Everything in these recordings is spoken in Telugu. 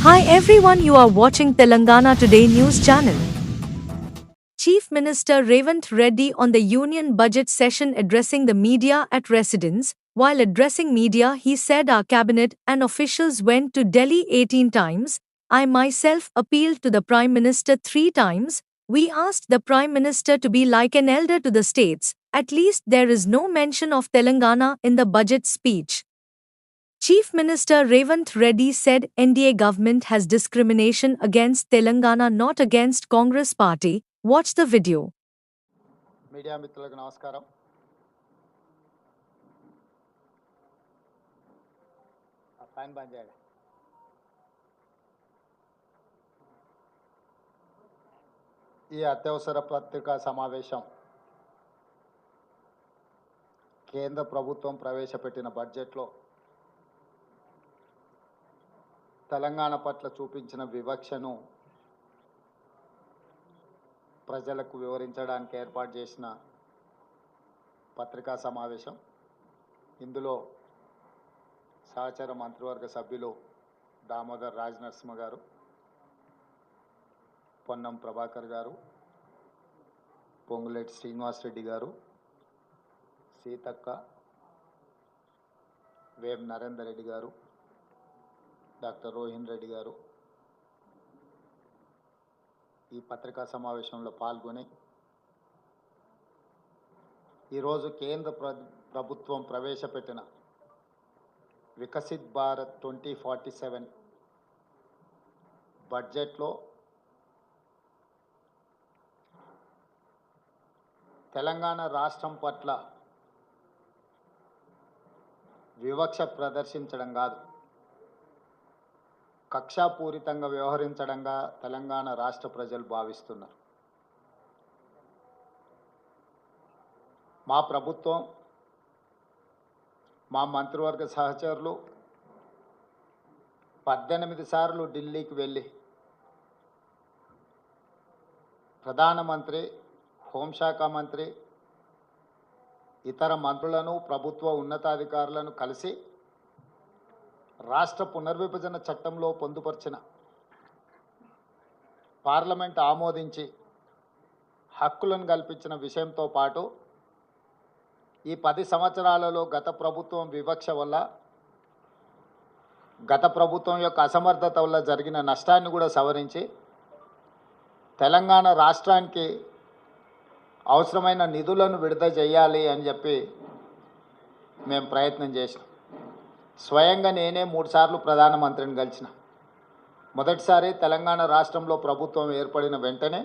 Hi everyone, you are watching Telangana Today News channel. Chief Minister Revant Reddy on the Union Budget session addressing the media at residence. While addressing media, he said our cabinet and officials went to Delhi 18 times. I myself appealed to the Prime Minister 3 times. We asked the Prime Minister to be like an elder to the states. At least there is no mention of Telangana in the budget speech. Chief Minister Revant Reddy said NDA government has discrimination against Telangana, not against Congress party. Watch the video. Media మిత్రులకు నమస్కారం. ఫ్యాన్ బంద్ చేయాలి. ఈ అత్యవసర పత్రికా సమావేశం కేంద్ర ప్రభుత్వం ప్రవేశపెట్టిన బడ్జెట్లో తెలంగాణ పట్ల చూపించిన వివక్షను ప్రజలకు వివరించడానికి ఏర్పాటు చేసిన పత్రికా సమావేశం. ఇందులో సహచర మంత్రివర్గ సభ్యులు దామోదర్ రాజనరసింహ గారు, పొన్నం ప్రభాకర్ గారు, పొంగులేటి శ్రీనివాసరెడ్డి గారు, సీతక్క, వేం నరేందర్ రెడ్డి గారు, డాక్టర్ రోహిన్ రెడ్డి గారు ఈ పత్రికా సమావేశంలో పాల్గొని ఈరోజు కేంద్ర ప్రభుత్వం ప్రవేశపెట్టిన వికసిత్ భారత్ 2047 బడ్జెట్లో తెలంగాణ రాష్ట్రం పట్ల వివక్ష ప్రదర్శించడం కాదు, కక్షాపూరితంగా వ్యవహరించడంగా తెలంగాణ రాష్ట్ర ప్రజలు భావిస్తున్నారు. మా ప్రభుత్వం, మా మంత్రివర్గ సహచరులు 18 సార్లు ఢిల్లీకి వెళ్ళి ప్రధానమంత్రి, హోంశాఖ మంత్రి, ఇతర మంత్రులను, ప్రభుత్వ ఉన్నతాధికారులను కలిసి రాష్ట్ర పునర్విభజన చట్టంలో పొందుపరిచిన, పార్లమెంట్ ఆమోదించి హక్కులను కల్పించిన విషయంతో పాటు ఈ 10 సంవత్సరాలలో గత ప్రభుత్వం వివక్ష వల్ల, గత ప్రభుత్వం యొక్క అసమర్థత వల్ల జరిగిన నష్టాన్ని కూడా సవరించి తెలంగాణ రాష్ట్రానికి అవసరమైన నిధులను విడుదల చేయాలి అని చెప్పి మేము ప్రయత్నం చేసినాం. స్వయంగా నేనే 3 సార్లు ప్రధానమంత్రిని కలిసిన. మొదటిసారి తెలంగాణ రాష్ట్రంలో ప్రభుత్వం ఏర్పడిన వెంటనే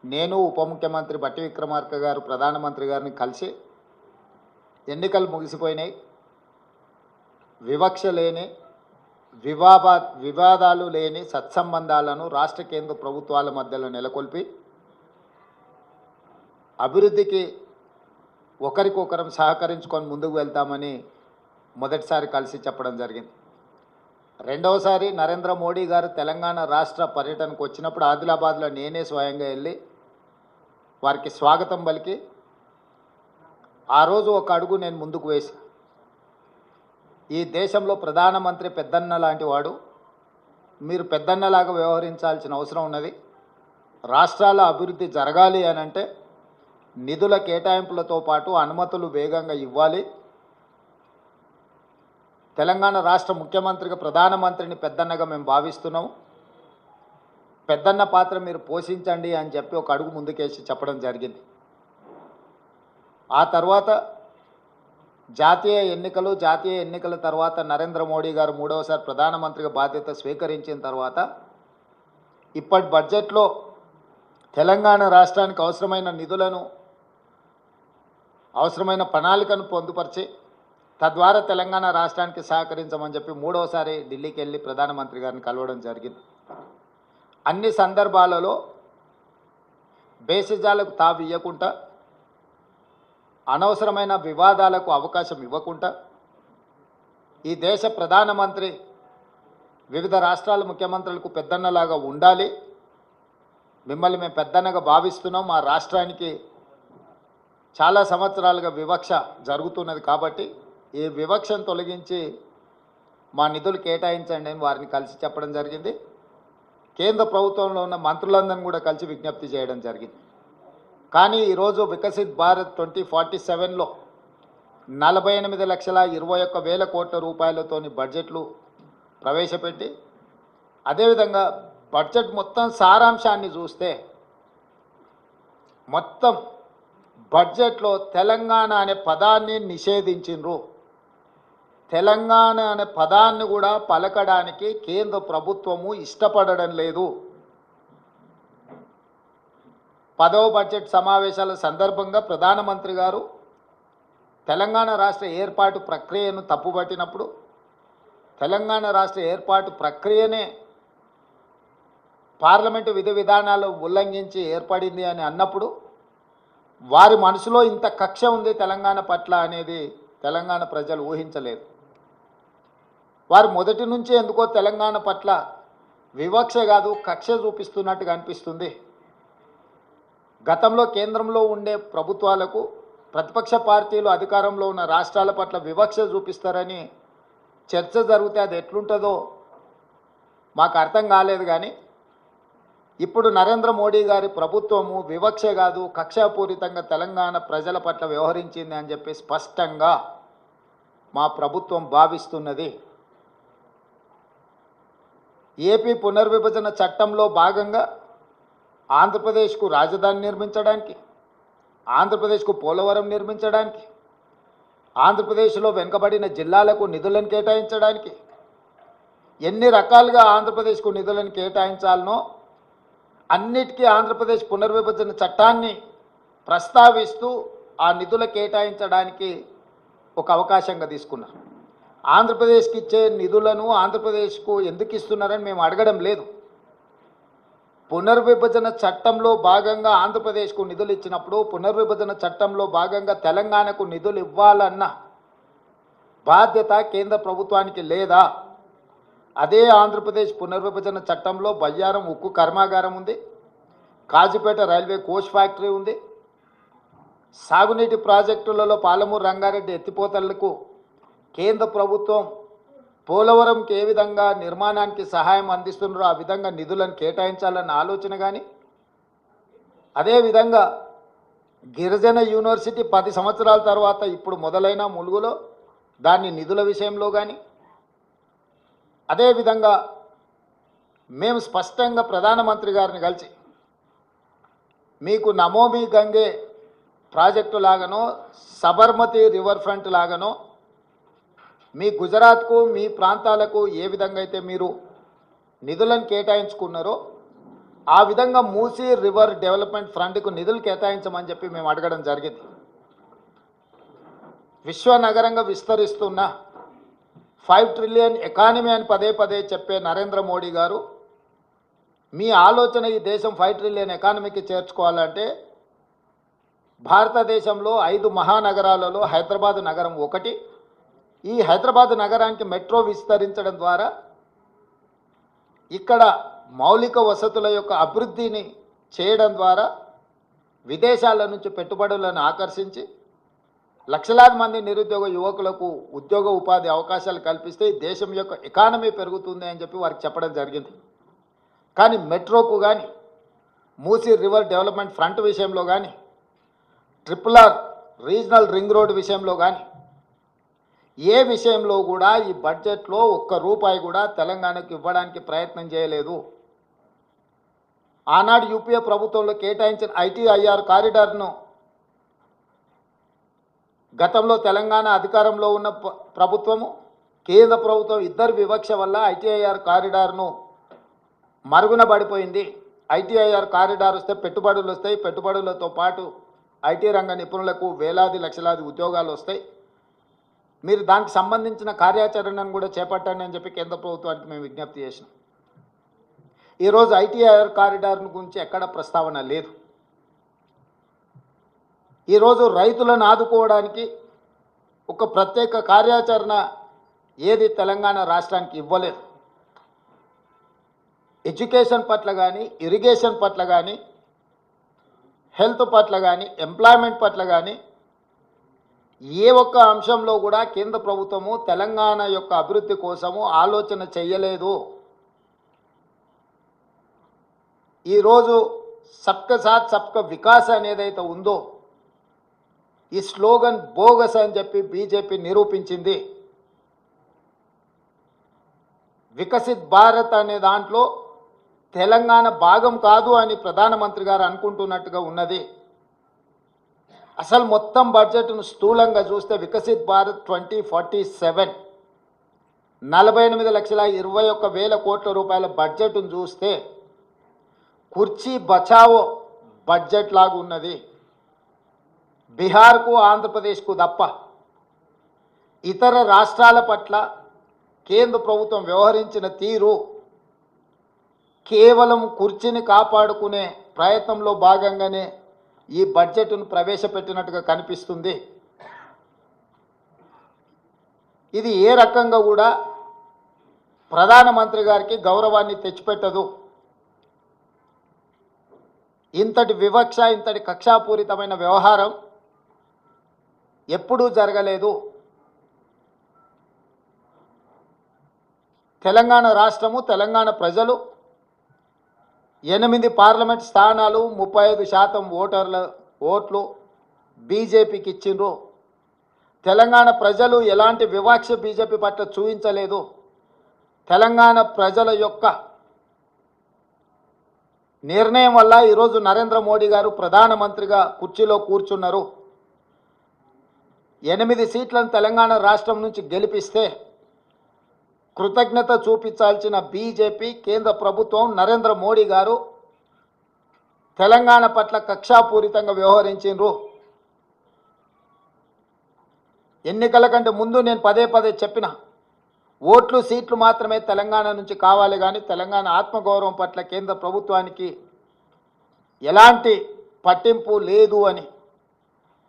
నేను, ఉప ముఖ్యమంత్రి బట్టి విక్రమార్క గారు ప్రధానమంత్రి గారిని కలిసి ఎన్నికలు ముగిసిపోయినాయి, వివక్ష లేని, వివాదాలు లేని సత్సంబంధాలను రాష్ట్ర కేంద్ర ప్రభుత్వాల మధ్యలో నెలకొల్పి అభివృద్ధికి ఒకరికొకరం సహకరించుకొని ముందుకు వెళ్తామని మొదటిసారి కలిసి చెప్పడం జరిగింది. రెండవసారి నరేంద్ర మోడీ గారు తెలంగాణ రాష్ట్ర పర్యటనకు వచ్చినప్పుడు ఆదిలాబాద్లో నేనే స్వయంగా వెళ్ళి వారికి స్వాగతం పలికి ఆ రోజు ఒక అడుగు నేను ముందుకు వేసి, ఈ దేశంలో ప్రధానమంత్రి పెద్దన్న లాంటి వాడు, మీరు పెద్దన్నలాగా వ్యవహరించాల్సిన అవసరం ఉన్నది. రాష్ట్రాల అభివృద్ధి జరగాలి అని అంటే నిధుల కేటాయింపులతో పాటు అనుమతులు వేగంగా ఇవ్వాలి. తెలంగాణ రాష్ట్ర ముఖ్యమంత్రిగా ప్రధానమంత్రిని పెద్దన్నగా మేము భావిస్తున్నాము. పెద్దన్న పాత్ర మీరు పోషించండి అని చెప్పి ఒక అడుగు ముందుకేసి చెప్పడం జరిగింది. ఆ తర్వాత జాతీయ ఎన్నికల తర్వాత నరేంద్ర మోడీ గారు 3వసారి ప్రధానమంత్రిగా బాధ్యత స్వీకరించిన తర్వాత ఇప్పటి బడ్జెట్లో తెలంగాణ రాష్ట్రానికి అవసరమైన నిధులను, అవసరమైన ప్రణాళికను పొందుపరిచి తద్వారా తెలంగాణ రాష్ట్రానికి సహకరించమని చెప్పి 3వసారి ఢిల్లీకి వెళ్ళి ప్రధానమంత్రి గారిని కలవడం జరిగింది. అన్ని సందర్భాలలో బేసిజాలకు తావు ఇవ్వకుండా, అనవసరమైన వివాదాలకు అవకాశం ఇవ్వకుండా, ఈ దేశ ప్రధానమంత్రి వివిధ రాష్ట్రాల ముఖ్యమంత్రులకు పెద్దన్నలాగా ఉండాలి, మిమ్మల్ని మేము పెద్దన్నగా భావిస్తున్నాం, మా రాష్ట్రానికి చాలా సంవత్సరాలుగా వివక్ష జరుగుతున్నది కాబట్టి ఈ వివక్షను తొలగించి మా నిధులు కేటాయించండి అని వారిని కలిసి చెప్పడం జరిగింది. కేంద్ర ప్రభుత్వంలో ఉన్న మంత్రులందరినీ కూడా కలిసి విజ్ఞప్తి చేయడం జరిగింది. కానీ ఈరోజు వికసిత్ భారత్ 2047లో 48,21,000 కోట్ల రూపాయలతోని బడ్జెట్లు ప్రవేశపెట్టి, అదేవిధంగా బడ్జెట్ మొత్తం సారాంశాన్ని చూస్తే మొత్తం బడ్జెట్లో తెలంగాణ అనే పదాన్ని నిషేధించిండ్రు. తెలంగాణ అనే పదాన్ని కూడా పలకడానికి కేంద్ర ప్రభుత్వము ఇష్టపడడం లేదు. 10వ బడ్జెట్ సమావేశాల సందర్భంగా ప్రధానమంత్రి గారు తెలంగాణ రాష్ట్ర ఏర్పాటు ప్రక్రియను తప్పుపట్టినప్పుడు, తెలంగాణ రాష్ట్ర ఏర్పాటు ప్రక్రియనే పార్లమెంటు విధి విధానాలు ఉల్లంఘించి ఏర్పడింది అని అన్నప్పుడు వారి మనసులో ఇంత కక్ష ఉంది తెలంగాణ పట్ల అనేది తెలంగాణ ప్రజలు ఊహించలేదు. వారు మొదటి నుంచి ఎందుకో తెలంగాణ పట్ల వివక్ష కాదు కక్ష చూపిస్తున్నట్టుగా అనిపిస్తుంది. గతంలో కేంద్రంలో ఉండే ప్రభుత్వాలకు ప్రతిపక్ష పార్టీలు అధికారంలో ఉన్న రాష్ట్రాల పట్ల వివక్ష చూపిస్తారని చర్చ జరిగితే అది ఎట్లుంటుందో మాకు అర్థం కాలేదు. కానీ ఇప్పుడు నరేంద్ర మోడీ గారి ప్రభుత్వము వివక్ష కాదు కక్షాపూరితంగా తెలంగాణ ప్రజల పట్ల వ్యవహరించింది అని చెప్పి స్పష్టంగా మా ప్రభుత్వం భావిస్తున్నది. ఏపీ పునర్విభజన చట్టంలో భాగంగా ఆంధ్రప్రదేశ్కు రాజధాని నిర్మించడానికి, ఆంధ్రప్రదేశ్కు పోలవరం నిర్మించడానికి, ఆంధ్రప్రదేశ్లో వెనుకబడిన జిల్లాలకు నిధులను కేటాయించడానికి, ఎన్ని రకాలుగా ఆంధ్రప్రదేశ్కు నిధులను కేటాయించాలనో అన్నిటికీ ఆంధ్రప్రదేశ్ పునర్విభజన చట్టాన్ని ప్రస్తావిస్తూ ఆ నిధుల కేటాయించడానికి ఒక అవకాశంగా తీసుకున్నారు. ఆంధ్రప్రదేశ్కి ఇచ్చే నిధులను ఆంధ్రప్రదేశ్కు ఎందుకు ఇస్తున్నారని మేము అడగడం లేదు. పునర్విభజన చట్టంలో భాగంగా ఆంధ్రప్రదేశ్కు నిధులు ఇచ్చినప్పుడు పునర్విభజన చట్టంలో భాగంగా తెలంగాణకు నిధులు ఇవ్వాలన్న బాధ్యత కేంద్ర ప్రభుత్వానికి లేదా? అదే ఆంధ్రప్రదేశ్ పునర్విభజన చట్టంలో బయ్యారం ఉక్కు కర్మాగారం ఉంది, కాజీపేట రైల్వే కోచ్ ఫ్యాక్టరీ ఉంది, సాగునీటి ప్రాజెక్టులలో పాలమూరు రంగారెడ్డి ఎత్తిపోతలకు కేంద్ర ప్రభుత్వం పోలవరంకి ఏ విధంగా నిర్మాణానికి సహాయం అందిస్తున్నారో ఆ విధంగా నిధులను కేటాయించాలన్న ఆలోచన కానీ, అదేవిధంగా గిరిజన యూనివర్సిటీ 10 సంవత్సరాల తర్వాత ఇప్పుడు మొదలైన ములుగులో దాని నిధుల విషయంలో కానీ, అదేవిధంగా మేము స్పష్టంగా ప్రధానమంత్రి గారిని కలిసి మీకు నమోమి గంగే ప్రాజెక్టు లాగానో సబర్మతి రివర్ ఫ్రంట్ లాగానో మీ గుజరాత్కు మీ ప్రాంతాలకు ఏ విధంగా అయితే మీరు నిధులను కేటాయించుకున్నారో ఆ విధంగా మూసీ రివర్ డెవలప్మెంట్ ఫ్రంట్కు నిధులు కేటాయించమని చెప్పి మేము అడగడం జరిగింది. విశ్వనగరంగా విస్తరిస్తున్న 5 ట్రిలియన్ ఎకానమీ అని పదే పదే చెప్పే నరేంద్ర మోడీ గారు మీ ఆలోచన ఈ దేశం 5 ట్రిలియన్ ఎకానమీకి చేర్చుకోవాలంటే భారతదేశంలో 5 మహానగరాలలో హైదరాబాద్ నగరం ఒకటి. ఈ హైదరాబాద్ నగరానికి మెట్రో విస్తరించడం ద్వారా ఇక్కడ మౌలిక వసతుల యొక్క అభివృద్ధిని చేయడం ద్వారా విదేశాల నుంచి పెట్టుబడులను ఆకర్షించి లక్షలాది మంది నిరుద్యోగ యువకులకు ఉద్యోగ ఉపాధి అవకాశాలు కల్పిస్తే దేశం యొక్క ఎకానమీ పెరుగుతుంది అని చెప్పి వారికి చెప్పడం జరిగింది. కానీ మెట్రోకు కానీ మూసీ రివర్ డెవలప్మెంట్ ఫ్రంట్ విషయంలో కానీ RRR రీజనల్ రింగ్ రోడ్ విషయంలో కానీ ఏ విషయంలో కూడా ఈ బడ్జెట్లో ఒక్క రూపాయి కూడా తెలంగాణకు ఇవ్వడానికి ప్రయత్నం చేయలేదు. ఆనాడు యూపీఏ ప్రభుత్వంలో కేటాయించిన ITIR కారిడార్ను గతంలో తెలంగాణ అధికారంలో ఉన్న ప్రభుత్వము కేంద్ర ప్రభుత్వం ఇద్దరు వివక్ష వల్ల ITIR కారిడార్ను మరుగున పడిపోయింది. ITIR కారిడార్ వస్తే పెట్టుబడులు వస్తాయి, పెట్టుబడులతో పాటు IT రంగ నిపుణులకు వేలాది లక్షలాది ఉద్యోగాలు వస్తాయి, మీరు దానికి సంబంధించిన కార్యాచరణను కూడా చేపట్టండి అని చెప్పి కేంద్ర ప్రభుత్వానికి మేము విజ్ఞప్తి చేసినాం. ఈరోజు ITIR కారిడార్ గురించి ఎక్కడ ప్రస్తావన లేదు. ఈరోజు రైతులను ఆదుకోవడానికి ఒక ప్రత్యేక కార్యాచరణ ఏది తెలంగాణ రాష్ట్రానికి ఇవ్వలేదు. ఎడ్యుకేషన్ పట్ల కానీ, ఇరిగేషన్ పట్ల కానీ, హెల్త్ పట్ల కానీ, ఎంప్లాయ్మెంట్ పట్ల కానీ ఏ ఒక్క అంశంలో కూడా కేంద్ర ప్రభుత్వము తెలంగాణ యొక్క అభివృద్ధి కోసము ఆలోచన చేయలేదు. ఈరోజు సబ్కా సాత్ సబ్కా వికాస్ అనేదైతే ఉందో ఈ స్లోగన్ బోగస్ అని చెప్పి బీజేపీ నిరూపించింది. వికసిత్ భారత్ అనే దాంట్లో తెలంగాణ భాగం కాదు అని ప్రధానమంత్రి గారు అనుకుంటున్నట్టుగా ఉన్నది. అసలు మొత్తం బడ్జెట్ను స్థూలంగా చూస్తే వికసిత్ భారత్ 2047 48,21,000 కోట్ల రూపాయల బడ్జెట్ను చూస్తే కుర్చీ బచావో బడ్జెట్ లాగా ఉన్నది. బీహార్కు ఆంధ్రప్రదేశ్కు తప్ప ఇతర రాష్ట్రాల పట్ల కేంద్ర ప్రభుత్వం వ్యవహరించిన తీరు కేవలం కుర్చీని కాపాడుకునే ప్రయత్నంలో భాగంగానే ఈ బడ్జెట్ను ప్రవేశపెట్టినట్టుగా కనిపిస్తుంది. ఇది ఏ రకంగా కూడా ప్రధానమంత్రి గారికి గౌరవాన్ని తెచ్చిపెట్టదు. ఇంతటి వివక్ష, ఇంతటి కక్షాపూరితమైన వ్యవహారం ఎప్పుడూ జరగలేదు. తెలంగాణ రాష్ట్రము, తెలంగాణ ప్రజలు 8 పార్లమెంట్ స్థానాలు 35% ఓట్లు బీజేపీకి ఇచ్చిండ్రు. తెలంగాణ ప్రజలు ఎలాంటి వివక్ష బీజేపీ పట్ల చూపించలేదు. తెలంగాణ ప్రజల యొక్క నిర్ణయం వల్ల ఈరోజు నరేంద్ర మోడీ గారు ప్రధానమంత్రిగా కుర్చీలో కూర్చున్నారు. 8 సీట్లను తెలంగాణ రాష్ట్రం నుంచి గెలిపిస్తే కృతజ్ఞత చూపించాల్సిన బీజేపీ కేంద్ర ప్రభుత్వం నరేంద్ర మోడీ గారు తెలంగాణ పట్ల కక్షాపూరితంగా వ్యవహరించిండ్రు. ఎన్నికల కంటే ముందు నేను పదే చెప్పిన ఓట్లు సీట్లు మాత్రమే తెలంగాణ నుంచి కావాలి, కానీ తెలంగాణ ఆత్మగౌరవం పట్ల కేంద్ర ప్రభుత్వానికి ఎలాంటి పట్టింపు లేదు అని.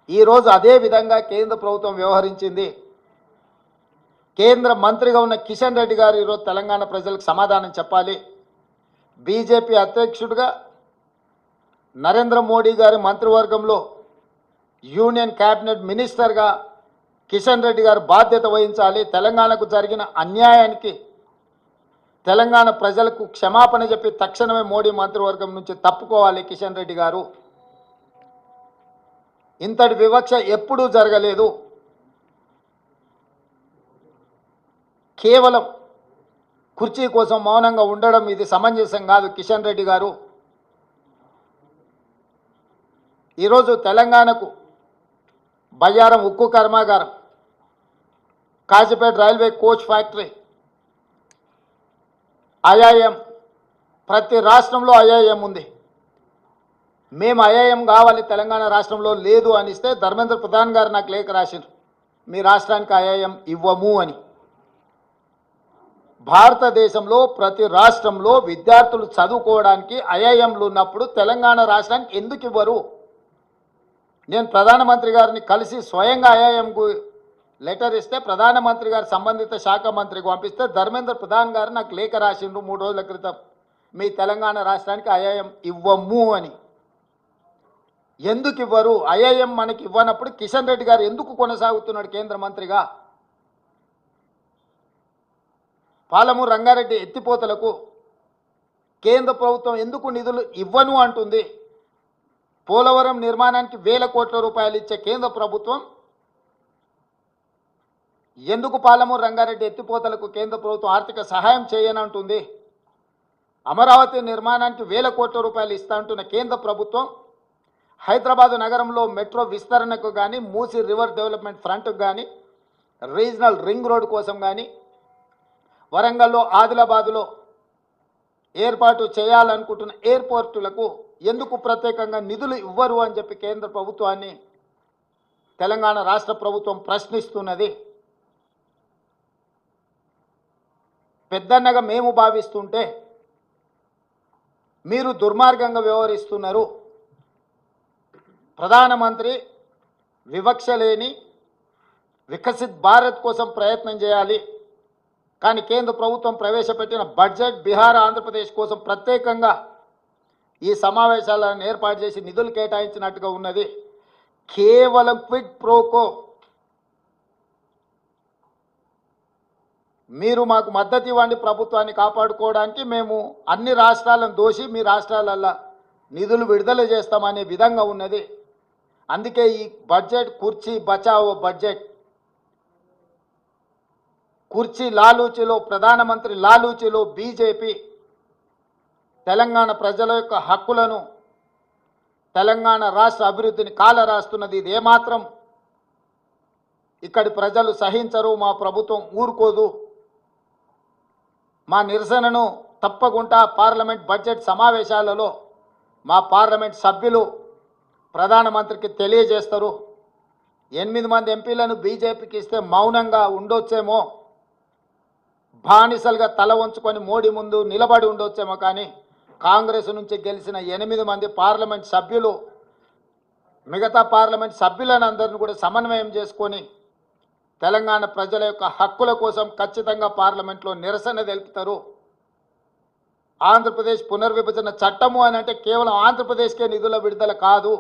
ఈరోజు అదే విధంగా కేంద్ర ప్రభుత్వం వ్యవహరించింది. కేంద్ర మంత్రిగా ఉన్న కిషన్ రెడ్డి గారు ఈరోజు తెలంగాణ ప్రజలకు సమాధానం చెప్పాలి. బీజేపీ అధ్యక్షుడిగా నరేంద్ర మోడీ గారి మంత్రివర్గంలో యూనియన్ క్యాబినెట్ మినిస్టర్గా కిషన్ రెడ్డి గారు బాధ్యత వహించాలి. తెలంగాణకు జరిగిన అన్యాయానికి తెలంగాణ ప్రజలకు క్షమాపణ చెప్పి తక్షణమే మోడీ మంత్రివర్గం నుంచి తప్పుకోవాలి కిషన్ రెడ్డి గారు. ఇంతటి వివక్ష ఎప్పుడూ జరగలేదు. కేవలం కుర్చీ కోసం మౌనంగా ఉండడం ఇది సమంజసం కాదు. కిషన్ రెడ్డి గారు ఈరోజు తెలంగాణకు బయ్యారం ఉక్కు కర్మాగారం, Kazipet railway coach factory, IIM, ప్రతి రాష్ట్రంలో ఐఐఎం ఉంది. మేము ఐఐఎం కావాలి తెలంగాణ రాష్ట్రంలో లేదు అనిస్తే ధర్మేంద్ర ప్రధాన్ గారు నాకు లేఖ రాశారు, మీ రాష్ట్రానికి ఐఐఎం ఇవ్వము అని. భారతదేశంలో ప్రతి రాష్ట్రంలో విద్యార్థులు చదువుకోవడానికి ఐఐఎంలు ఉన్నప్పుడు తెలంగాణ రాష్ట్రానికి ఎందుకు ఇవ్వరు? నేను ప్రధానమంత్రి గారిని కలిసి స్వయంగా ఐఐఎంకు లెటర్ ఇస్తే ప్రధానమంత్రి గారు సంబంధిత శాఖ మంత్రికి పంపిస్తే ధర్మేంద్ర ప్రధాన్ గారు నాకు లేఖ రాసిండ్రు 3 రోజుల క్రితం, మీ తెలంగాణ రాష్ట్రానికి ఐఐఎం ఇవ్వము అని. ఎందుకు ఇవ్వరు? ఐఐఎం మనకి ఇవ్వనప్పుడు కిషన్ రెడ్డి గారు ఎందుకు కొనసాగుతున్నాడు కేంద్ర మంత్రిగా? పాలమూరు రంగారెడ్డి ఎత్తిపోతలకు కేంద్ర ప్రభుత్వం ఎందుకు నిధులు ఇవ్వను అంటుంది? పోలవరం నిర్మాణానికి 1000 కోట్ల రూపాయలు ఇచ్చే కేంద్ర ప్రభుత్వం ఎందుకు పాలమూరు రంగారెడ్డి ఎత్తిపోతలకు కేంద్ర ప్రభుత్వం ఆర్థిక సహాయం చేయనంటుంది? అమరావతి నిర్మాణానికి 1000 కోట్ల రూపాయలు ఇస్తా అంటున్న కేంద్ర ప్రభుత్వం హైదరాబాదు నగరంలో మెట్రో విస్తరణకు కానీ, మూసీ రివర్ డెవలప్మెంట్ ఫ్రంట్కు కానీ, రీజనల్ రింగ్ రోడ్ కోసం కానీ, వరంగల్లో ఆదిలాబాదులో ఏర్పాటు చేయాలనుకుంటున్న ఎయిర్పోర్టులకు ఎందుకు ప్రత్యేకంగా నిధులు ఇవ్వరు అని చెప్పి కేంద్ర ప్రభుత్వాన్ని తెలంగాణ రాష్ట్ర ప్రభుత్వం ప్రశ్నిస్తున్నది. పెద్దన్నగా మేము భావిస్తుంటే మీరు దుర్మార్గంగా వ్యవహరిస్తున్నారు. ప్రధానమంత్రి వివక్ష లేని వికసిత్ భారత్ కోసం ప్రయత్నం చేయాలి, కానీ కేంద్ర ప్రభుత్వం ప్రవేశపెట్టిన బడ్జెట్ బీహార్ ఆంధ్రప్రదేశ్ కోసం ప్రత్యేకంగా ఈ సమావేశాలను ఏర్పాటు చేసి నిధులు కేటాయించినట్టుగా ఉన్నది. కేవలం క్విడ్ ప్రోకో మీరు మాకు మద్దతు ఇవ్వండి, ప్రభుత్వాన్ని కాపాడుకోవడానికి మేము అన్ని రాష్ట్రాలను దోషి మీ రాష్ట్రాలల్లో నిధులు విడుదల చేస్తామనే విధంగా ఉన్నది. అందుకే ఈ బడ్జెట్ కుర్చీ బచావో బడ్జెట్, కుర్చీ లాలూచిలో, ప్రధానమంత్రి లాలూచిలో బీజేపీ తెలంగాణ ప్రజల యొక్క హక్కులను, తెలంగాణ రాష్ట్ర అభివృద్ధిని కాలరాస్తున్నది. ఇది ఏమాత్రం ఇక్కడి ప్రజలు సహించరు, మా ప్రభుత్వం ఊరుకోదు. మా నిరసనను తప్పకుండా పార్లమెంట్ బడ్జెట్ సమావేశాలలో మా పార్లమెంట్ సభ్యులు ప్రధానమంత్రికి తెలియజేస్తారు. 8 మంది ఎంపీలను బీజేపీకి ఇస్తే మౌనంగా ఉండొచ్చేమో, బానిసలుగా తల వంచుకొని మోడీ ముందు నిలబడి ఉండొచ్చేమో, కానీ కాంగ్రెస్ నుంచి గెలిచిన 8 మంది పార్లమెంట్ సభ్యులు మిగతా పార్లమెంట్ సభ్యులను అందరిని కూడా సమన్వయం చేసుకొని తెలంగాణ ప్రజల యొక్క హక్కుల కోసం ఖచ్చితంగా పార్లమెంట్లో నిరసన తెలుపుతారు. ఆంధ్రప్రదేశ్ పునర్విభజన చట్టము అని అంటే కేవలం ఆంధ్రప్రదేశ్కే నిధుల విడుదల కాదు.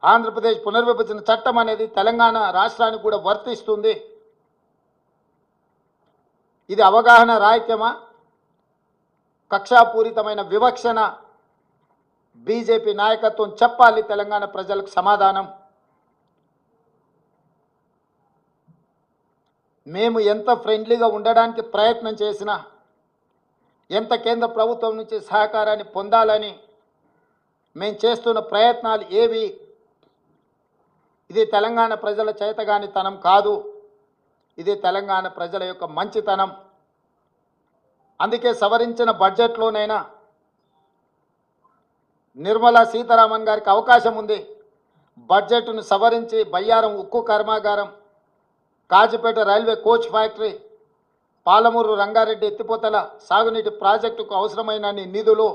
ఆంధ్రప్రదేశ్ పునర్విభజన చట్టం అనేది తెలంగాణ రాష్ట్రానికి కూడా వర్తిస్తుంది. ఇది అవగాహన రాహిత్యమా, కక్షాపూరితమైన వివక్షణ? బీజేపీ నాయకత్వం చెప్పాలి తెలంగాణ ప్రజలకు సమాధానం. మేము ఎంత ఫ్రెండ్లీగా ఉండడానికి ప్రయత్నం చేసినా, ఎంత కేంద్ర ప్రభుత్వం నుంచి సహకారాన్ని పొందాలని మేము చేస్తున్న ప్రయత్నాలు ఏవి, ఇది తెలంగాణ ప్రజల చేతగానితనం కాదు, ఇది తెలంగాణ ప్రజల యొక్క మంచితనం. అందుకే సవరించిన బడ్జెట్లోనైనా నిర్మలా సీతారామన్ గారికి అవకాశం ఉంది. బడ్జెట్ను సవరించి బయ్యారం ఉక్కు కర్మాగారం, Kazipet railway coach factory, Palamuru Rangareddy ఎత్తిపోతల సాగునీటి ప్రాజెక్టుకు అవసరమైన నిధులు,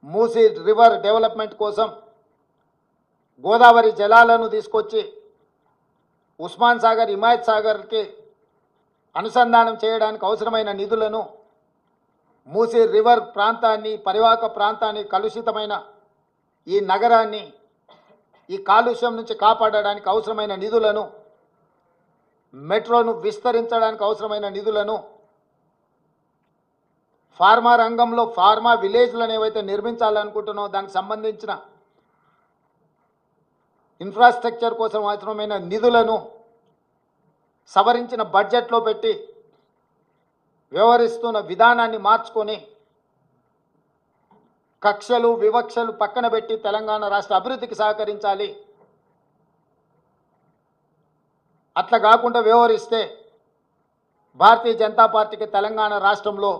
మూసీ రివర్ డెవలప్మెంట్ కోసం గోదావరి జలాలను తీసుకొచ్చి ఉస్మాన్ సాగర్, హిమాయత్ సాగర్కి అనుసంధానం చేయడానికి అవసరమైన నిధులను, మూసీ రివర్ ప్రాంతాన్ని, పరివాహక ప్రాంతాన్ని, కలుషితమైన ఈ నగరాన్ని ఈ కాలుష్యం నుంచి కాపాడడానికి అవసరమైన నిధులను, మెట్రోను విస్తరించడానికి అవసరమైన నిధులను, ఫార్మా రంగంలో ఫార్మా విలేజ్లను ఏవైతే నిర్మించాలనుకుంటున్నామో దానికి సంబంధించిన ఇన్ఫ్రాస్ట్రక్చర్ కోసం అవసరమైన నిధులను సవరించిన బడ్జెట్లో పెట్టి వ్యవహరిస్తున్న విధానాన్ని మార్చుకొని కక్షలు వివక్షలు పక్కన పెట్టి తెలంగాణ రాష్ట్ర అభివృద్ధికి సహకరించాలి. అట్లా కాకుండా వ్యవహరిస్తే భారతీయ జనతా పార్టీకి తెలంగాణ రాష్ట్రంలో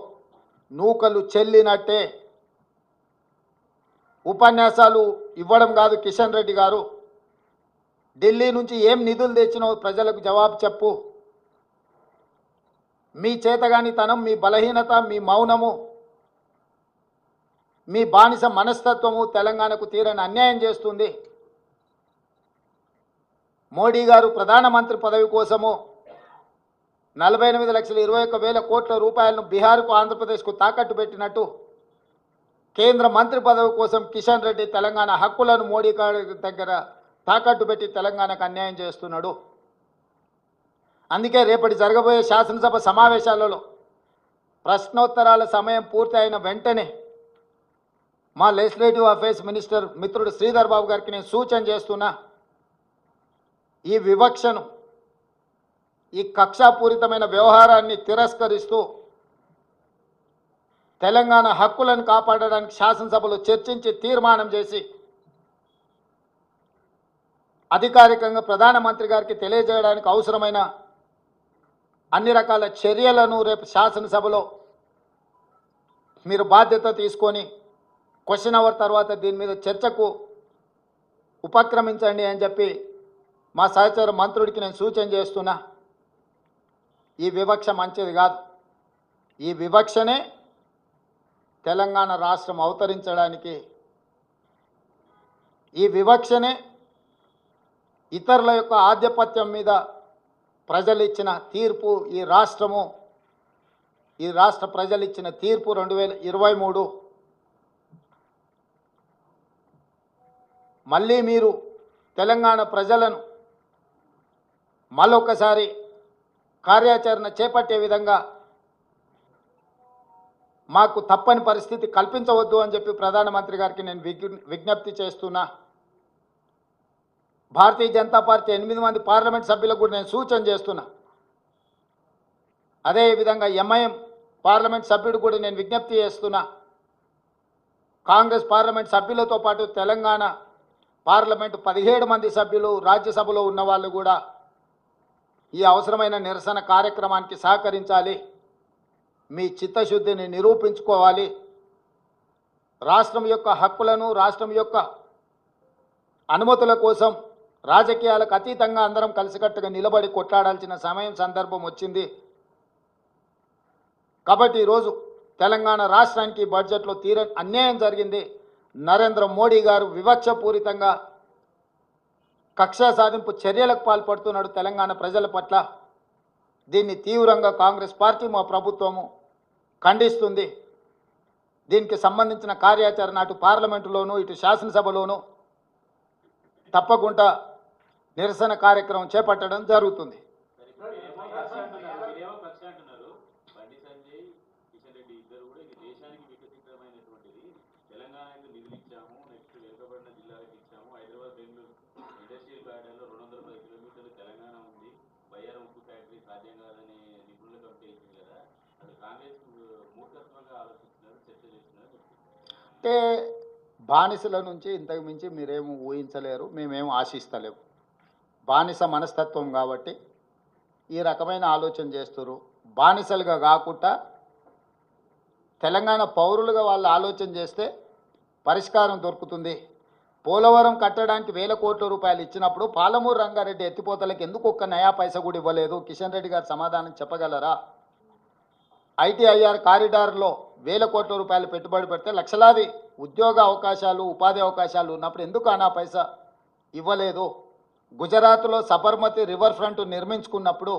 నూకలు చెల్లినట్టే. ఉపన్యాసాలు ఇవ్వడం కాదు కిషన్ రెడ్డి గారు, ఢిల్లీ నుంచి ఏం నిధులు తెచ్చినావు ప్రజలకు జవాబు చెప్పు. మీ చేతగానితనం, మీ బలహీనత, మీ మౌనము, మీ బానిస మనస్తత్వము తెలంగాణకు తీరని అన్యాయం చేస్తుంది. మోడీ గారు ప్రధానమంత్రి పదవి కోసము 48,21,000 కోట్ల రూపాయలను బీహార్కు, ఆంధ్రప్రదేశ్కు తాకట్టు పెట్టినట్టు కేంద్ర మంత్రి పదవి కోసం కిషన్ రెడ్డి తెలంగాణ హక్కులను మోడీ గారి దగ్గర తాకట్టు పెట్టి తెలంగాణకు అన్యాయం చేస్తున్నాడు. అందుకే రేపటి జరగబోయే శాసనసభ సమావేశాలలో ప్రశ్నోత్తరాల సమయం పూర్తి అయిన వెంటనే మా లెజిస్లేటివ్ అఫైర్స్ మినిస్టర్ మిత్రుడు శ్రీధర్ బాబు గారికి నేను సూచన చేస్తున్నా, ఈ వివక్షను, ఈ కక్షాపూరితమైన వ్యవహారాన్ని తిరస్కరిస్తూ తెలంగాణ హక్కులను కాపాడడానికి శాసనసభలో చర్చించి తీర్మానం చేసి అధికారికంగా ప్రధానమంత్రి గారికి తెలియజేయడానికి అవసరమైన అన్ని రకాల చర్యలను రేపు శాసనసభలో మీరు బాధ్యత తీసుకొని క్వశ్చన్ అవర్ తర్వాత దీని మీద చర్చకు ఉపక్రమించండి అని చెప్పి మా సహచర మంత్రుడికి నేను సూచన చేస్తున్నా. ఈ వివక్ష మంచిది కాదు. ఈ వివక్షనే తెలంగాణ రాష్ట్రం అవతరించడానికి, ఈ వివక్షనే ఇతరుల యొక్క ఆధిపత్యం మీద ప్రజలు ఇచ్చిన తీర్పు. ఈ రాష్ట్ర ప్రజలు ఇచ్చిన తీర్పు 2023. మళ్ళీ మీరు తెలంగాణ ప్రజలను మరొకసారి కార్యాచరణ చేపట్టే విధంగా మాకు తప్పని పరిస్థితి కల్పించవద్దు అని చెప్పి ప్రధానమంత్రి గారికి నేను విజ్ఞప్తి చేస్తున్నా. భారతీయ జనతా పార్టీ 8 మంది పార్లమెంట్ సభ్యులకు కూడా నేను సూచన చేస్తున్నా. అదేవిధంగా ఎంఐఎం పార్లమెంట్ సభ్యుడు కూడా నేను విజ్ఞప్తి చేస్తున్నా. కాంగ్రెస్ పార్లమెంట్ సభ్యులతో పాటు తెలంగాణ పార్లమెంటు 17 మంది సభ్యులు రాజ్యసభలో ఉన్న వాళ్ళు కూడా ఈ అవసరమైన నిరసన కార్యక్రమానికి సహకరించాలి. మీ చిత్తశుద్ధిని నిరూపించుకోవాలి. రాష్ట్రం యొక్క హక్కులను, రాష్ట్రం యొక్క అనుమతుల కోసం రాజకీయాలకు అతీతంగా అందరం కలిసికట్టుగా నిలబడి కొట్లాడాల్సిన సమయం, సందర్భం వచ్చింది. కాబట్టి ఈరోజు తెలంగాణ రాష్ట్రానికి బడ్జెట్లో తీరని అన్యాయం జరిగింది. నరేంద్ర మోడీ గారు వివక్షపూరితంగా కక్ష సాధింపు చర్యలకు పాల్పడుతున్నాడు తెలంగాణ ప్రజల పట్ల. దీన్ని తీవ్రంగా కాంగ్రెస్ పార్టీ, మా ప్రభుత్వము ఖండిస్తుంది. దీనికి సంబంధించిన కార్యాచరణ అటు పార్లమెంటులోనూ ఇటు శాసనసభలోనూ తప్పకుండా నిరసన కార్యక్రమం చేపట్టడం జరుగుతుంది. అంటే బానిసల నుంచి ఇంతకు మించి మీరేమో ఊహించలేరు, మేమేమో ఆశిస్తలేము. బానిస మనస్తత్వం కాబట్టి ఈ రకమైన ఆలోచన చేస్తారు. బానిసలుగా కాకుండా తెలంగాణ పౌరులుగా వాళ్ళు ఆలోచన చేస్తే పరిష్కారం దొరుకుతుంది. పోలవరం కట్టడానికి 1000 కోట్ల రూపాయలు ఇచ్చినప్పుడు పాలమూరు రంగారెడ్డి ఎత్తిపోతలకు ఎందుకు ఒక్క నయా పైస కూడా ఇవ్వలేదు? కిషన్ రెడ్డి గారు సమాధానం చెప్పగలరా? ఐటీఐఆర్ కారిడార్లో 1000 కోట్ల రూపాయలు పెట్టుబడి పెడితే లక్షలాది ఉద్యోగ అవకాశాలు, ఉపాధి అవకాశాలు ఉన్నప్పుడు ఎందుకు అనా పైసా ఇవ్వలేదు? గుజరాత్లో సబర్మతి రివర్ ఫ్రంట్ నిర్మించుకున్నప్పుడు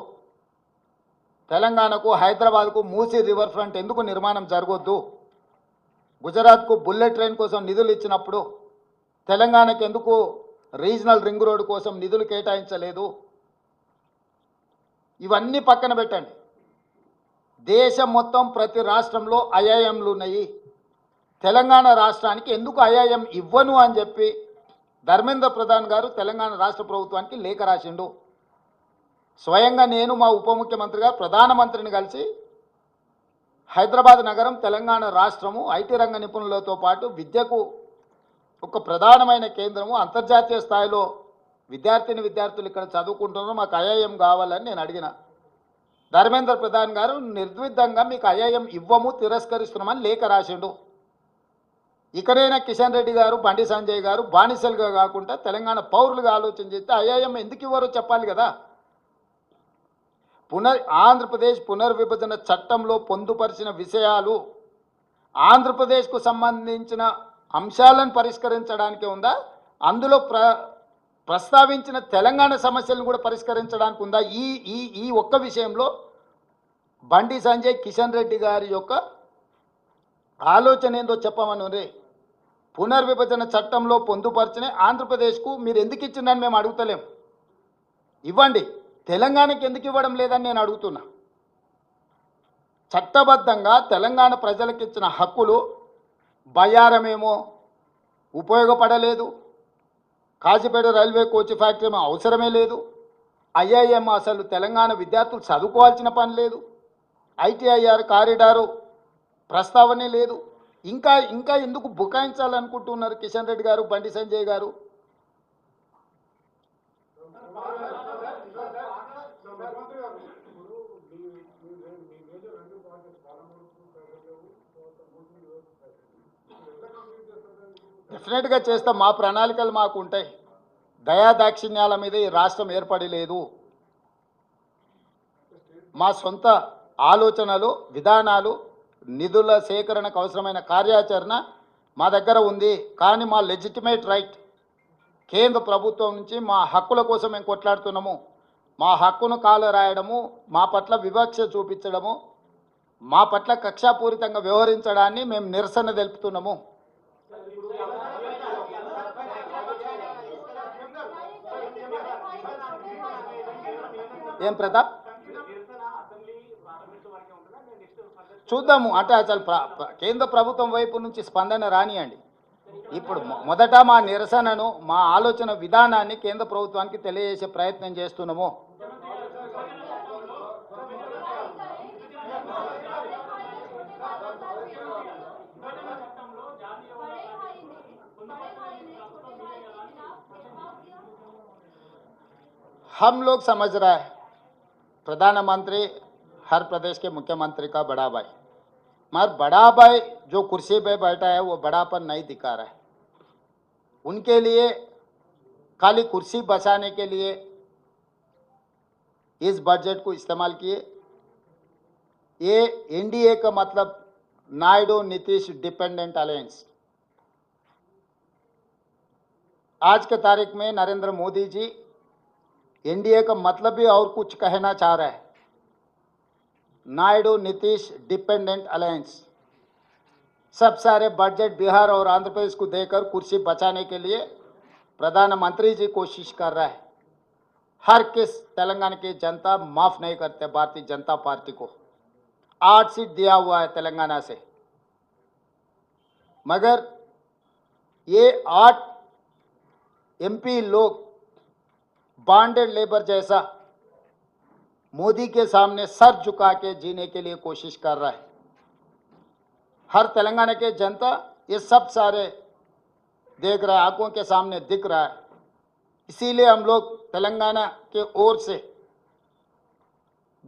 తెలంగాణకు, హైదరాబాద్కు మూసీ రివర్ ఫ్రంట్ ఎందుకు నిర్మాణం జరగొద్దు? గుజరాత్కు బుల్లెట్ ట్రైన్ కోసం నిధులు ఇచ్చినప్పుడు తెలంగాణకు ఎందుకు రీజనల్ రింగ్ రోడ్డు కోసం నిధులు కేటాయించలేదు? ఇవన్నీ పక్కన పెట్టండి. దేశం మొత్తం ప్రతి రాష్ట్రంలో ఐఐఎంలు ఉన్నాయి. తెలంగాణ రాష్ట్రానికి ఎందుకు ఐఐఎం ఇవ్వను అని చెప్పి ధర్మేంద్ర ప్రధాన్ గారు తెలంగాణ రాష్ట్ర ప్రభుత్వానికి లేఖ రాసిండు. స్వయంగా నేను మా ఉప ముఖ్యమంత్రి గారు ప్రధానమంత్రిని కలిసి హైదరాబాద్ నగరం తెలంగాణ రాష్ట్రము ఐటీ రంగ నిపుణులతో పాటు విద్యకు ఒక ప్రధానమైన కేంద్రము, అంతర్జాతీయ స్థాయిలో విద్యార్థులు ఇక్కడ చదువుకుంటున్నారు, మాకు ఐఐఎం కావాలని నేను అడిగిన. ధర్మేంద్ర ప్రధాన్ గారు నిర్ద్విధంగా మీకు ఐఐఎం ఇవ్వము, తిరస్కరిస్తున్నామని లేఖ రాసిండు. ఇకనైనా కిషన్ రెడ్డి గారు, బండి సంజయ్ గారు బానిసలుగా కాకుండా తెలంగాణ పౌరులుగా ఆలోచన చేస్తే ఐఐఎం ఎందుకు ఇవ్వరో చెప్పాలి కదా. ఆంధ్రప్రదేశ్ పునర్విభజన చట్టంలో పొందుపరిచిన విషయాలు ఆంధ్రప్రదేశ్కు సంబంధించిన అంశాలను పరిష్కరించడానికి ఉందా? అందులో ప్రస్తావించిన తెలంగాణ సమస్యలను కూడా పరిష్కరించడానికి ఉందా? ఈ ఒక్క విషయంలో బండి సంజయ్, కిషన్ రెడ్డి గారి యొక్క ఆలోచన ఏందో చెప్పమను రే. పునర్విభజన చట్టంలో పొందుపరిచిన ఆంధ్రప్రదేశ్కు మీరు ఎందుకు ఇచ్చిందని మేము అడుగుతలేం, ఇవ్వండి. తెలంగాణకి ఎందుకు ఇవ్వడం లేదని నేను అడుగుతున్నా. చట్టబద్ధంగా తెలంగాణ ప్రజలకు ఇచ్చిన హక్కులు బయ్యారమేమో ఉపయోగపడలేదు, కాజీపేట రైల్వే కోచ్ ఫ్యాక్టరీ ఏమో అవసరమే లేదు, ఐఐఎం అసలు తెలంగాణ విద్యార్థులు చదువుకోవాల్సిన పని లేదు, ఐటీఐఆర్ కారిడారు ప్రస్తావనే లేదు. ఇంకా ఎందుకు బుకాయించాలనుకుంటున్నారు కిషన్ రెడ్డి గారు, బండి సంజయ్ గారు? డెఫినెట్గా చేస్తాం. మా ప్రణాళికలు మాకు ఉంటాయి. దయాదాక్షిణ్యాల మీద ఈ రాష్ట్రం ఏర్పడి లేదు. మా సొంత ఆలోచనలు, విధానాలు, నిధుల సేకరణకు అవసరమైన కార్యాచరణ మా దగ్గర ఉంది. కానీ మా లెజిటిమేట్ రైట్ కేంద్ర ప్రభుత్వం నుంచి మా హక్కుల కోసం మేము కొట్లాడుతున్నాము. మా హక్కును కాలరాయడము, మా పట్ల వివక్ష చూపించడము, మా పట్ల కక్షాపూరితంగా వ్యవహరించడాన్ని మేము నిరసన తెలుపుతున్నాము. ఏం ప్రతాప్? చూద్దాము అంటే అసలు కేంద్ర ప్రభుత్వం వైపు నుంచి స్పందన రానియండి. ఇప్పుడు మొదట మా నిరసనను మా ఆలోచన విధానాన్ని కేంద్ర ప్రభుత్వానికి తెలియజేసే ప్రయత్నం చేస్తున్నాము. हम लोग समझ रहा है प्रधानमंत्री हर प्रदेश के मुख्यमंत्री का बड़ा भाई, मगर बड़ा भाई जो कुर्सी पे बैठा है वो बड़ापन नहीं दिखा रहा है. उनके लिए खाली कुर्सी बचाने के लिए इस बजट को इस्तेमाल किए. ये एनडीए का मतलब नायडू नीतीश डिपेंडेंट अलायंस. आज के तारीख में नरेंद्र मोदी जी एनडीए का मतलब भी और कुछ कहना चाह रहा है. नायडू नीतीश डिपेंडेंट अलायंस सब सारे बजट बिहार और आंध्र प्रदेश को देकर कुर्सी बचाने के लिए प्रधानमंत्री जी कोशिश कर रहा है. हर किस तेलंगाना की जनता माफ नहीं करते भारतीय जनता पार्टी को. 8 सीट दिया हुआ है तेलंगाना से, मगर ये 8 एमपी लोग बॉन्डेड लेबर जैसा मोदी के सामने सर झुका के जीने के लिए कोशिश कर रहा है. हर तेलंगाना के जनता ये सब सारे देख रहा है, आंखों के सामने दिख रहा है. इसीलिए हम लोग तेलंगाना के ओर से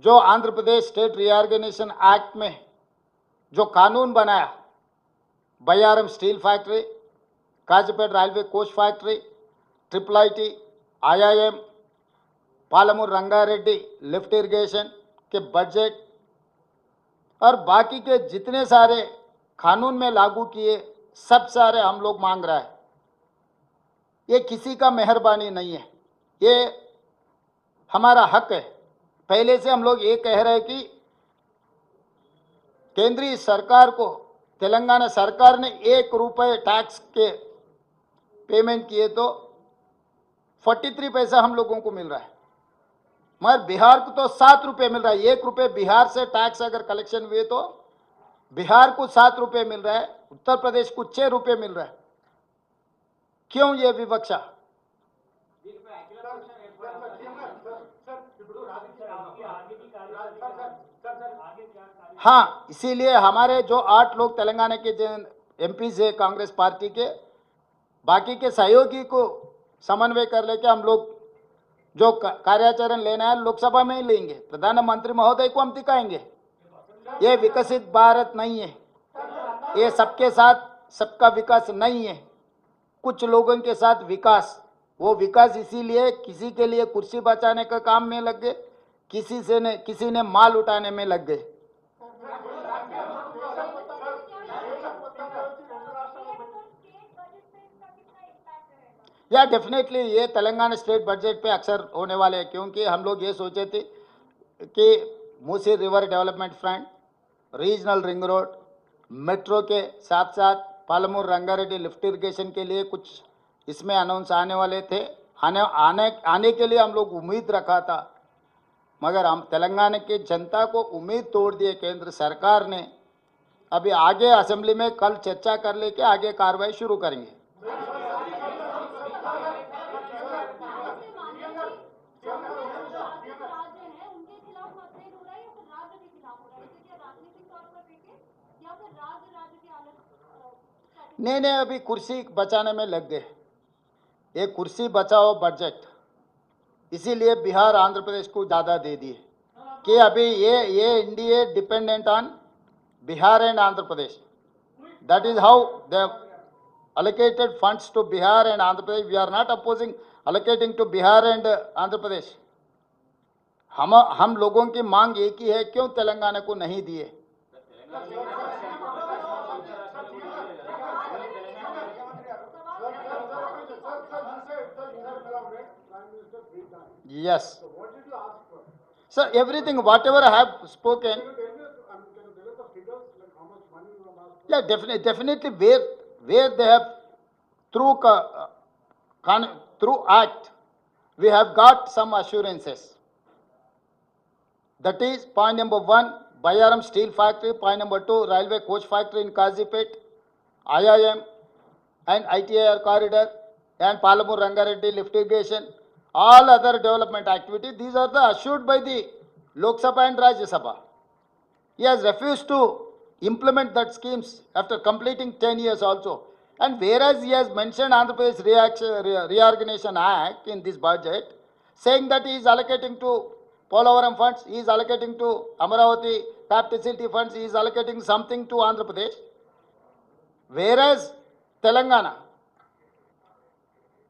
जो Andhra Pradesh state reorganisation act में जो कानून बनाया, Bayyaram steel factory, Kazipet railway coach factory, triple IT, IIM, Palamuru Rangareddy lift irrigation के बजट और बाकी के जितने सारे कानून में लागू किए सब सारे हम लोग मांग रहा है. ये किसी का मेहरबानी नहीं है, ये हमारा हक है. पहले से हम लोग ये कह रहे हैं कि केंद्रीय सरकार को तेलंगाना सरकार ने 1 रुपये टैक्स के पेमेंट किए तो 43 पैसा हम लोगों को मिल रहा है, मगर बिहार को तो 7 रुपये मिल रहा है. 1 रुपये बिहार से टैक्स अगर कलेक्शन हुए तो बिहार को 7 रुपये मिल रहा है, उत्तर प्रदेश को 6 रुपये मिल रहा है. क्यों ये विवक्षा? हाँ, इसीलिए हमारे जो 8 लोग तेलंगाना के MP से कांग्रेस पार्टी के, बाकी के सहयोगी को समन्वय कर लेके हम लोग जो कार्याचरण लेना है लोकसभा में ही लेंगे. प्रधानमंत्री महोदय को हम दिखाएंगे ये विकसित भारत नहीं है, ये सबके साथ सबका विकास नहीं है, कुछ लोगों के साथ विकास. वो विकास इसीलिए किसी के लिए कुर्सी बचाने का काम में लग गए, किसी ने माल उठाने में लग गए. या डेफिनेटली ये तेलंगाना स्टेट बजट पे अक्सर होने वाले हैं, क्योंकि हम लोग ये सोचे थे कि Musi river development front, regional ring road, metro के साथ साथ पालमूर रंगारेड्डी लिफ्ट इरिगेशन के लिए कुछ इसमें अनाउंस आने वाले थे. आने के लिए हम लोग उम्मीद रखा था, मगर हम तेलंगाना की जनता को उम्मीद तोड़ दिए केंद्र सरकार ने. अभी आगे असेंबली में कल चर्चा कर लेके आगे कार्रवाई शुरू करेंगे. नहीं, अभी कुर्सी बचाने में लग गए. ये कुर्सी बचाओ बजट इसीलिए बिहार आंध्र प्रदेश को ज़्यादा दे दिए कि अभी ये NDA dependent on Bihar and Andhra Pradesh. That is how they allocated funds to Bihar and Andhra Pradesh. We are not opposing allocating to Bihar and Andhra Pradesh. हम लोगों की मांग एक ही है, क्यों तेलंगाना को नहीं दिए? Yes. So everything, whatever I have spoken. Yeah, definitely where they have through act, we have got some assurances. That is point number 1, Bayaram Steel Factory, point number 2, Railway Coach Factory in Kazipet, IIM and ITIR corridor, and Palamur Rangareddy lift irrigation, all other development activities, these are the assured by the Lok Sabha and Rajya Sabha. He has refused to implement that schemes after completing 10 years also. And whereas he has mentioned Andhra Pradesh Reorganization Act in this budget, saying that he is allocating to Polavaram funds, he is allocating to Amaravati capital city funds, he is allocating something to Andhra Pradesh. Whereas Telangana,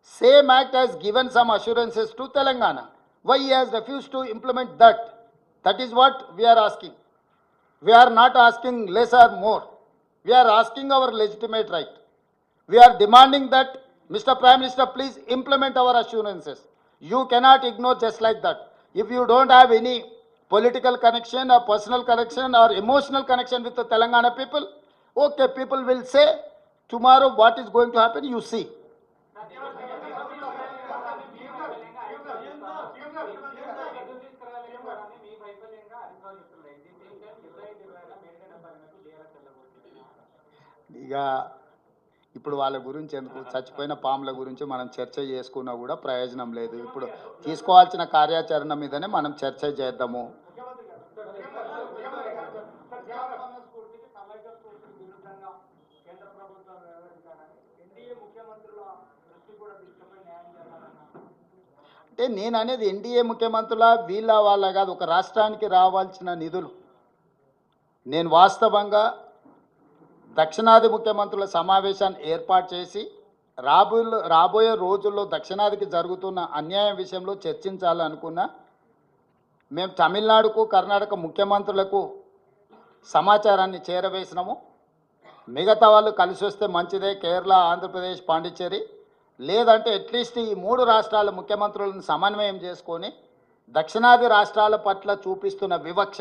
same act has given some assurances to Telangana. Why he has refused to implement that? That is what we are asking. We are not asking less or more. We are asking our legitimate right. We are demanding that, Mr. Prime Minister, please implement our assurances. You cannot ignore just like that. If you don't have any political connection or personal connection or emotional connection with the Telangana people, okay, people will say, tomorrow what is going to happen, you see. ఇక ఇప్పుడు వాళ్ళ గురించి ఎందుకు, చచ్చిపోయిన పాముల గురించి మనం చర్చ చేసుకున్నా కూడా ప్రయోజనం లేదు. ఇప్పుడు తీసుకోవాల్సిన కార్యాచరణ మీదనే మనం చర్చ చేద్దాము. అంటే నేను అనేది ఎన్డీఏ ముఖ్యమంత్రుల వీళ్ళ వాళ్ళ కాదు, ఒక రాష్ట్రానికి రావాల్సిన నిధులు. నేను వాస్తవంగా దక్షిణాది ముఖ్యమంత్రుల సమావేశాన్ని ఏర్పాటు చేసి రాబోయే రోజుల్లో దక్షిణాదికి జరుగుతున్న అన్యాయం విషయంలో చర్చించాలనుకున్నా. మేము తమిళనాడుకు కర్ణాటక ముఖ్యమంత్రులకు సమాచారాన్ని చేరవేసినాము. మిగతా వాళ్ళు కలిసి వస్తే మంచిదే, కేరళ, ఆంధ్రప్రదేశ్, పాండిచ్చేరి, లేదంటే అట్లీస్ట్ ఈ 3 రాష్ట్రాల ముఖ్యమంత్రులను సమన్వయం చేసుకొని దక్షిణాది రాష్ట్రాల పట్ల చూపిస్తున్న వివక్ష,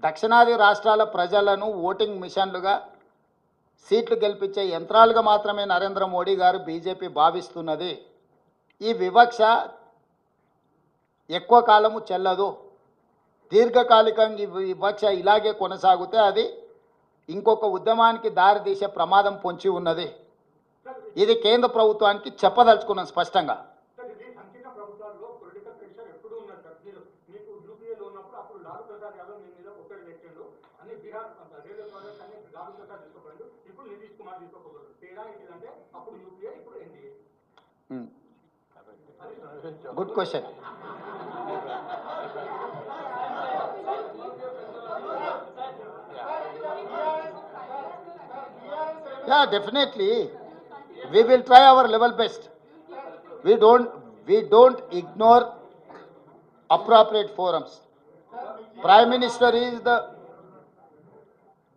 దక్షిణాది రాష్ట్రాల ప్రజలను ఓటింగ్ మిషన్లుగా, సీట్లు గెలిపించే యంత్రాలుగా మాత్రమే నరేంద్ర మోడీ గారు బీజేపీ భావిస్తున్నది. ఈ వివక్ష ఎక్కువ కాలము చెల్లదు. దీర్ఘకాలికంగా ఈ వివక్ష ఇలాగే కొనసాగితే అది ఇంకొక ఉద్యమానికి దారితీసే ప్రమాదం పొంచి ఉన్నది. ఇది కేంద్ర ప్రభుత్వానికి చెప్పదలుచుకున్నాం స్పష్టంగా. Good question. Yeah, definitely. We will try our level best. We don't ignore appropriate forums. Prime Minister is the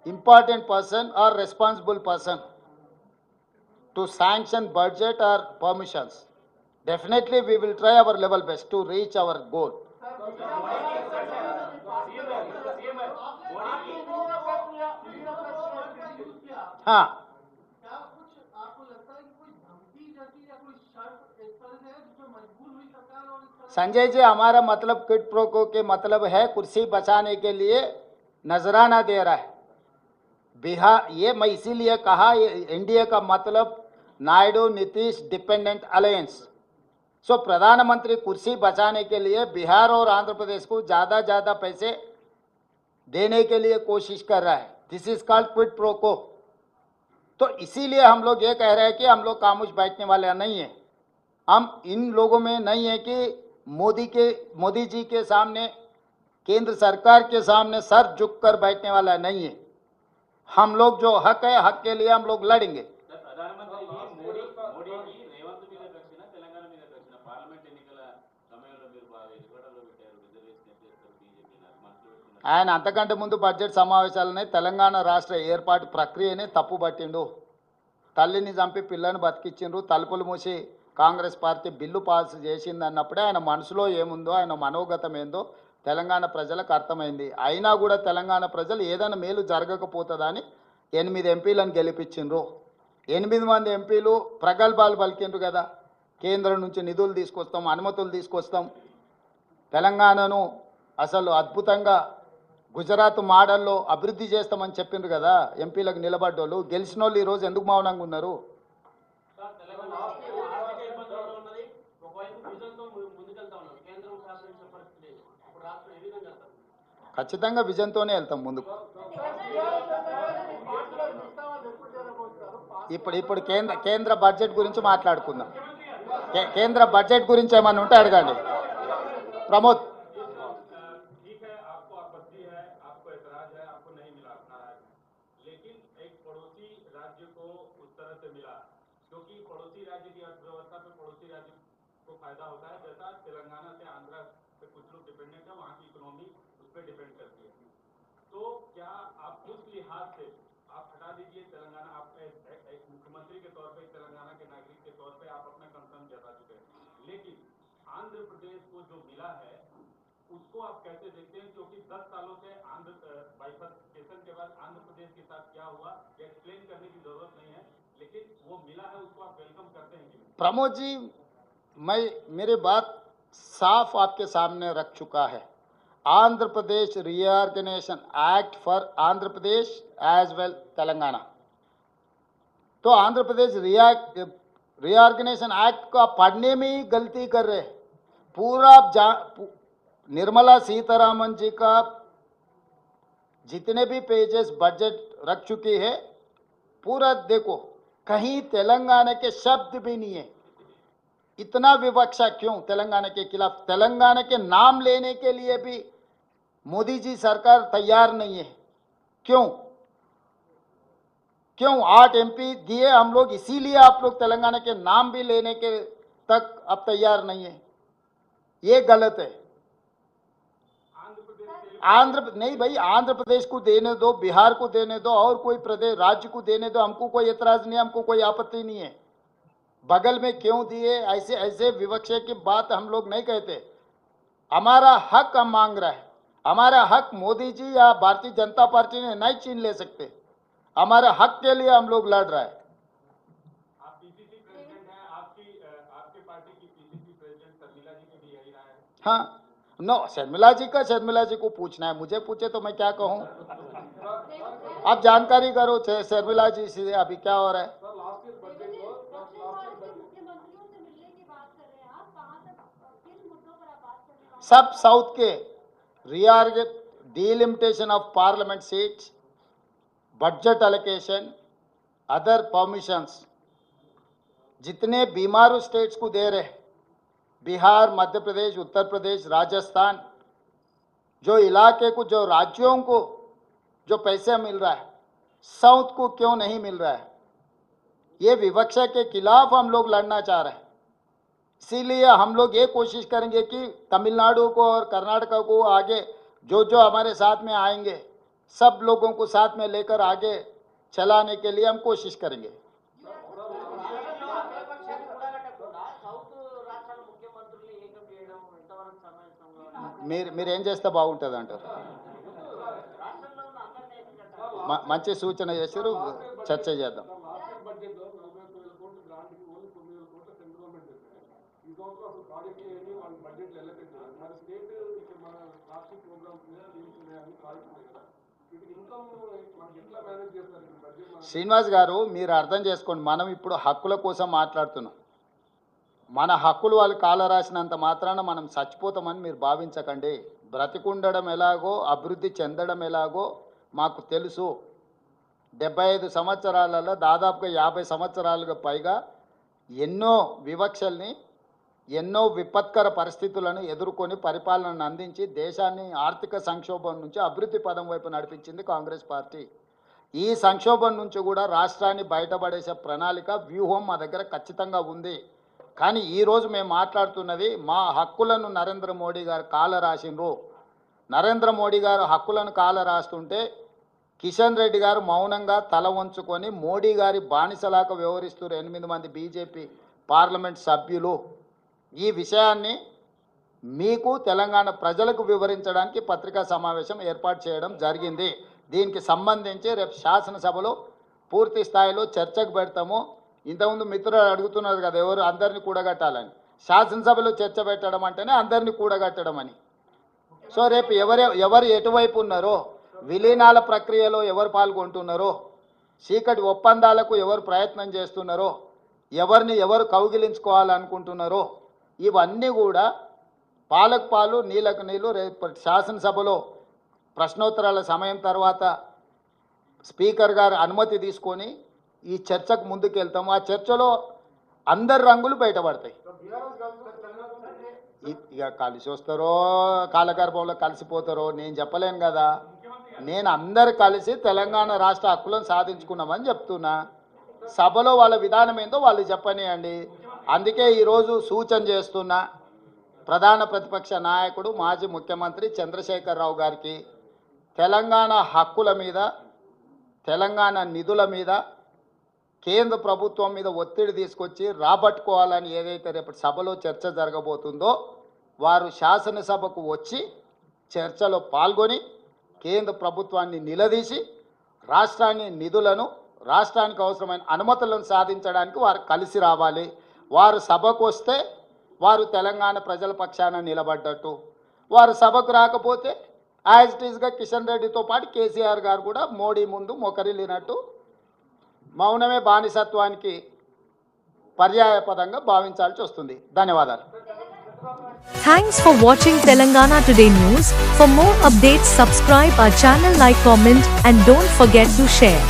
important person or responsible person to sanction budget or permissions. Definitely we will try our level best to reach our goal. हाँ, संजय जी, हमारा मतलब क्विड प्रोको के मतलब है कुर्सी बचाने के लिए नजराना दे रहा है बिहार. ये मैं इसीलिए कहा एनडीए का मतलब नायडू नीतीश डिपेंडेंट अलायंस. सो प्रधानमंत्री कुर्सी बचाने के लिए बिहार और आंध्र प्रदेश को ज़्यादा पैसे देने के लिए कोशिश कर रहा है. This is called quid pro quo. तो इसीलिए हम लोग ये कह रहे हैं कि हम लोग खामोश बैठने वाले नहीं हैं. हम इन लोगों में नहीं है कि मोदी जी के सामने, केंद्र सरकार के सामने सर झुक कर बैठने वाला नहीं है. हम लोग जो हक है, हक के लिए हम लोग लड़ेंगे. ఆయన అంతకంటే ముందు బడ్జెట్ సమావేశాలనే తెలంగాణ రాష్ట్ర ఏర్పాటు ప్రక్రియనే తప్పుబట్టిండు. తల్లిని చంపి పిల్లని బతికించిండ్రు, తలుపులు మూసి కాంగ్రెస్ పార్టీ బిల్లు పాస్ చేసింది అన్నప్పుడే ఆయన మనసులో ఏముందో, ఆయన మనోగతం ఏందో తెలంగాణ ప్రజలకు అర్థమైంది. అయినా కూడా తెలంగాణ ప్రజలు ఏదైనా మేలు జరగకపోతుందా అని 8 ఎంపీలను గెలిపించిండ్రు. 8 మంది ఎంపీలు ప్రగల్భాలు పలికిండ్రు కదా, కేంద్రం నుంచి నిధులు తీసుకొస్తాం, అనుమతులు తీసుకొస్తాం, తెలంగాణను అసలు అద్భుతంగా గుజరాత్ మోడల్లో అభివృద్ధి చేస్తామని చెప్పిండ్రు కదా ఎంపీలకు నిలబడ్డోళ్ళు, గెలిచిన వాళ్ళు ఈరోజు ఎందుకు మౌనంగా ఉన్నారు? ఖచ్చితంగా విజన్తోనే వెళ్తాం ముందుకు. ఇప్పుడు కేంద్ర బడ్జెట్ గురించి మాట్లాడుకుందాం. కేంద్ర బడ్జెట్ గురించి ఏమన్నా ఉంటే అడగండి. ప్రమోద్. क्योंकि पड़ोसी राज्य की अर्थव्यवस्था पे पड़ोसी राज्य को फायदा होता है, जैसा तेलंगाना से आंध्र पे कुछ लोग डिपेंडेंट है, वहाँ की इकोनॉमी उस पर डिपेंड करती है। तो क्या आप उस लिहाज से आप हटा दीजिए तेलंगाना, आप एक मुख्यमंत्री के तौर पे तेलंगाना के नागरिक के तौर पे आप अपना कंसर्न जता चुके हैं, लेकिन आंध्र प्रदेश को जो मिला है उसको आप कैसे देखते हैं? क्योंकि 10 सालों से आंध्र बाइफर्केशन के बाद आंध्र प्रदेश के साथ क्या हुआ ये एक्सप्लेन करने की जरूरत नहीं है, लेकिन वो मिला है उसको आप वेलकम करते हैं कि नहीं? प्रमोद जी, मेरी बात साफ आपके सामने रख चुका है। Andhra Pradesh reorganisation act for Andhra Pradesh as well Telangana, तो आंध्र प्रदेश रीऑर्गेनाइजेशन एक्ट को आप पढ़ने में ही गलती कर रहे हैं। पूरा निर्मला सीतारामन जी का जितने भी पेजेस बजट रख चुकी है पूरा देखो, कहीं तेलंगाना के शब्द भी नहीं है। इतना विवक्षा क्यों तेलंगाना के खिलाफ? तेलंगाना के नाम लेने के लिए भी मोदी जी सरकार तैयार नहीं है। क्यों 8 MP दिए हम लोग, इसीलिए आप लोग तेलंगाना के नाम भी लेने के तक अब तैयार नहीं है। ये गलत है। नहीं भाई, आंध्र प्रदेश को देने दो, बिहार को देने दो, और कोई प्रदेश राज्य को देने दो, हमको कोई एतराज नहीं, हमको कोई आपत्ति नहीं है। बगल में क्यों दिए, ऐसे विवक्षा की बात हम लोग नहीं कहते। हमारा हक हम मांग रहा है। हमारा हक मोदी जी या भारतीय जनता पार्टी ने नहीं छीन ले सकते। हमारे हक के लिए हम लोग लड़ रहा है। आप पीसीसी प्रेसिडेंट हैं, आपकी पार्टी की पीसीसी प्रेसिडेंट शर्मिला जी की भी यही राय है? हाँ, नो, शर्मिला जी को पूछना है, मुझे पूछे तो मैं क्या कहूँ। आप जानकारी करो शर्मिला जी से अभी क्या हो रहा है। सब साउथ के delimitation of parliament seats, budget allocation, other permissions जितने बीमारू स्टेट्स को दे रहे, बिहार, मध्य प्रदेश, उत्तर प्रदेश, राजस्थान, जो इलाके को, जो राज्यों को जो पैसे मिल रहा है, साउथ को क्यों नहीं मिल रहा है? ये विवक्षा के खिलाफ हम लोग लड़ना चाह रहे हैं। इसीलिए हम लोग ये कोशिश करेंगे कि तमिलनाडु को और कर्नाटक को आगे जो हमारे साथ में आएंगे, सब लोगों को साथ में लेकर आगे चलाने के लिए हम कोशिश करेंगे। మీరు ఏం చేస్తే బాగుంటుంది అంటారు? మంచి సూచన చేశారు, చర్చ చేద్దాం. శ్రీనివాస్ గారు, మీరు అర్థం చేసుకోండి, మనం ఇప్పుడు హక్కుల కోసం మాట్లాడుతున్నాం. మన హక్కులు వాళ్ళు కాల రాసినంత మాత్రాన మనం చచ్చిపోతామని మీరు భావించకండి. బ్రతికుండడం ఎలాగో, అభివృద్ధి చెందడం ఎలాగో మాకు తెలుసు. 75 సంవత్సరాలలో దాదాపుగా 50 సంవత్సరాలుగా పైగా ఎన్నో వివక్షల్ని, ఎన్నో విపత్కర పరిస్థితులను ఎదుర్కొని పరిపాలనను అందించి దేశాన్ని ఆర్థిక సంక్షోభం నుంచి అభివృద్ధి పదం వైపు నడిపించింది కాంగ్రెస్ పార్టీ. ఈ సంక్షోభం నుంచి కూడా రాష్ట్రాన్ని బయటపడేసే ప్రణాళిక, వ్యూహం మా దగ్గర ఖచ్చితంగా ఉంది. కానీ ఈరోజు మేము మాట్లాడుతున్నది మా హక్కులను నరేంద్ర మోడీ గారు కాల రాసిండ్రు. నరేంద్ర మోడీ గారు హక్కులను కాల రాస్తుంటే కిషన్ రెడ్డి గారు మౌనంగా తల వంచుకొని మోడీ గారి బానిసలాగా వ్యవహరిస్తున్నారు 8 మంది బీజేపీ పార్లమెంట్ సభ్యులు. ఈ విషయాన్ని మీకు తెలంగాణ ప్రజలకు వివరించడానికి పత్రికా సమావేశం ఏర్పాటు చేయడం జరిగింది. దీనికి సంబంధించి రేపు శాసనసభలో పూర్తి స్థాయిలో చర్చకు పెడతాము. ఇంతకుముందు మిత్రులు అడుగుతున్నారు కదా, ఎవరు అందరినీ కూడగట్టాలని. శాసనసభలో చర్చ పెట్టడం అంటేనే అందరినీ కూడగట్టడం అని. సో రేపు ఎవరు ఎటువైపు ఉన్నారో, విలీనాల ప్రక్రియలో ఎవరు పాల్గొంటున్నారో, చీకటి ఒప్పందాలకు ఎవరు ప్రయత్నం చేస్తున్నారో, ఎవరిని ఎవరు కౌగిలించుకోవాలనుకుంటున్నారో, ఇవన్నీ కూడా పాలకు పాలు నీళ్ళకు నీళ్ళు రేపు శాసనసభలో ప్రశ్నోత్తరాల సమయం తర్వాత స్పీకర్ గారు అనుమతి తీసుకొని ఈ చర్చకు ముందుకు వెళ్తాము. ఆ చర్చలో అందరి రంగులు బయటపడతాయి. ఇక కలిసి వస్తారో కాలగర్భంలో కలిసిపోతారో నేను చెప్పలేను కదా. నేను అందరు కలిసి తెలంగాణ రాష్ట్ర హక్కులను సాధించుకున్నామని చెప్తున్నా. సభలో వాళ్ళ విధానం ఏందో వాళ్ళు చెప్పనియండి. అందుకే ఈరోజు సూచన చేస్తున్నా ప్రధాన ప్రతిపక్ష నాయకుడు మాజీ ముఖ్యమంత్రి చంద్రశేఖరరావు గారికి తెలంగాణ హక్కుల మీద, తెలంగాణ నిధుల మీద కేంద్ర ప్రభుత్వం మీద ఒత్తిడి తీసుకొచ్చి రాబట్టుకోవాలని ఏదైతే రేపు సభలో చర్చ జరగబోతుందో వారు శాసనసభకు వచ్చి చర్చలో పాల్గొని కేంద్ర ప్రభుత్వాన్ని నిలదీసి రాష్ట్రాన్ని నిధులను, రాష్ట్రానికి అవసరమైన అనుమతులను సాధించడానికి వారు కలిసి రావాలి. వారు సభకు వస్తే వారు తెలంగాణ ప్రజల పక్షాన నిలబడ్డట్టు, వారు సభకు రాకపోతే యాజ్ ఇట్ ఈస్గా కిషన్ రెడ్డితో పాటు కేసీఆర్ గారు కూడా మోడీ ముందు మొకరిల్లినట్టు మౌనమే బానిసత్వానికి పర్యాయపదంగా భావించాల్సి వస్తుంది. ధన్యవాదాలు. Thanks for watching Telangana Today News. For more updates, subscribe our channel, like, comment, and don't forget to share.